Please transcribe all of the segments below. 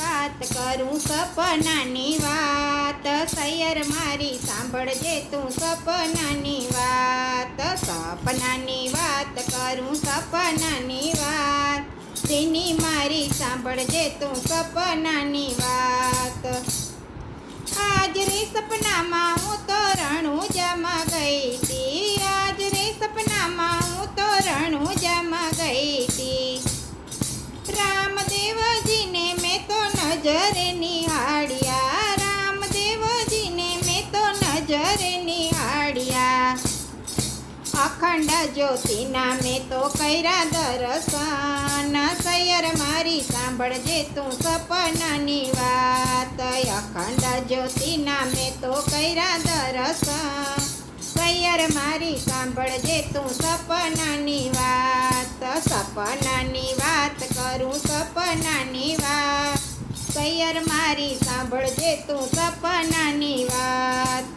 વાત કરું સપનાની વાત, સૈયર મારી સાંભળજે તું સપનાની વાત. સપનાની વાત કરું સપનાની વાત, તેની મારી સાંભળજે તું સપનાની વાત. આજ રે સપનામાં હું તો રણુજામાં ગઈ હતી, આજ રે સપનામાં હું તો રણુજામાં ગઈ હતી. રામદેવજીને મેં તો નજરે નિહાળ્યા, રામદેવજીને મેં તો નજરે નિહાળ્યા. અખંડ જ્યોતિના મેં તો કર્યા દર્શન, સૈયર મારી સાંભળજે તું સપનાની વાત. અખંડ જ્યોતિના મેં તો કર્યા દર્શન, સૈયર મારી સાંભળજે તું સપનાની વાત. સપનાની વાત કરું સપનાની વાત, સૈયર મારી સાંભળજે તું સપનાની વાત.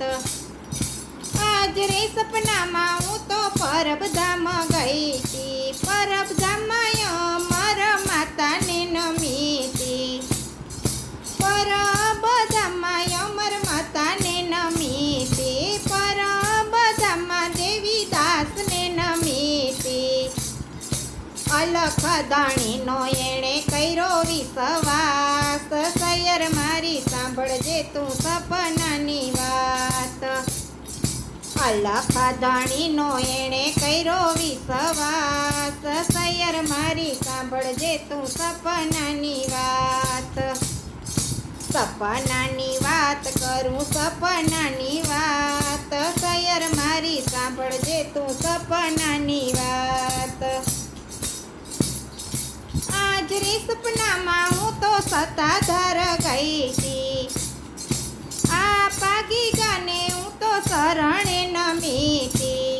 આજ રે સપનામાં હું તો પરબધામ ગઈ હતી, પરબધામમાં અમર માતાને નમી હતી. પરબધામમાં અમર માતાને નમી હતી, પરબધામમાં દેવી દાસને નમી હતી. અલખ દાણીનો એણે કર્યો વિશ્વાસ, સૈયર મારી સાંભળજે તું સપનાની વાત. અલખ દાણીનો એણે કર્યો વિશ્વાસ, સૈયર મારી સાંભળજે તું સપનાની વાત. સપનાની વાત કરું સપનાની વાત, સૈયર મારી સાંભળજે તું સપનાની વાત. આજ રે સપનામાં હું તો સતાધાર ગઈ હતી, આ પાગી ગાને હું તો શરણે નમી હતી.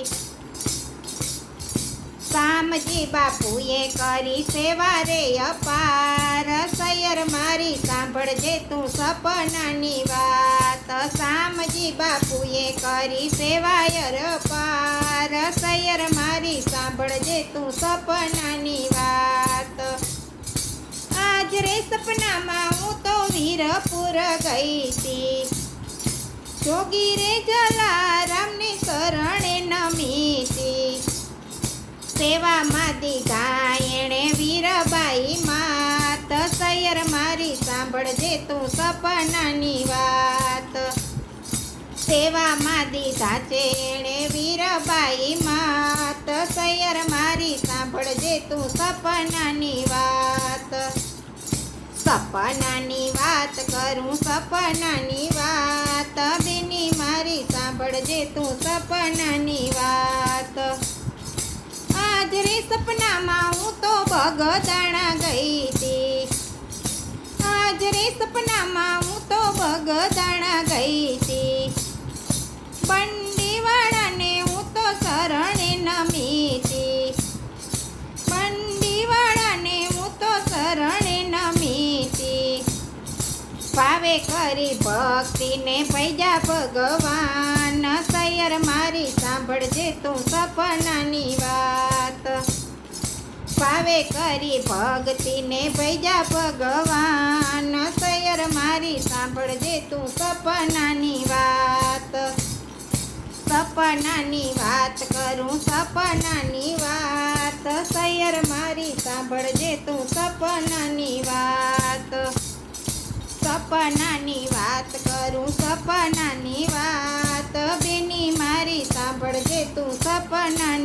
શામજી બાપુએ કરી સેવા રે અપાર, સૈયર મારી સાંભળજે તું સપનાની વાત. શામજી બાપુએ કરી સેવા અપાર, સૈયર મારી સાંભળજે તું સપનાની વાત. આજ રે સપનામાં હું તો વીરપુર ગઈ હતી, જોગી રે જલારામને શરણે નમી હતી. સેવામાં દીધા એણે વીરબાઈ માત, સૈયર મારી સાંભળજે તું સપનાની વાત. સેવામાં દીધા છે એણે વીરબાઈ માત, સૈયર મારી સાંભળજે તું સપનાની વાત. સપનાની વાત કરું સપનાની વાત, બેની મારી સાંભળજે તું સપનાની વાત. આજ રે સપનામાં હું તો બગદાણા ગઈ હતી, આજ રે સપનામાં હું તો બગદાણા ગઈ હતી. બંડીવાળાને હું તો શરણે નમી હતી, બંડીવાળાને હું તો શરણે નમી હતી. ભાવે કરી ભક્તિને પૈજા ભગવાન, સૈયર મારી સાંભળજે તું સપનાની વાત. ભાવે કરી ભક્તિને પૈજા ભગવાન, સૈયર મારી સાંભળજે તું સપનાની વાત. સપનાની વાત કરું સપનાની વાત, સૈયર મારી સાંભળજે તું સપનાની વાત. સપનાની વાત કરું સપનાની વાત, બેની મારી સાંભળજે તું સપનાની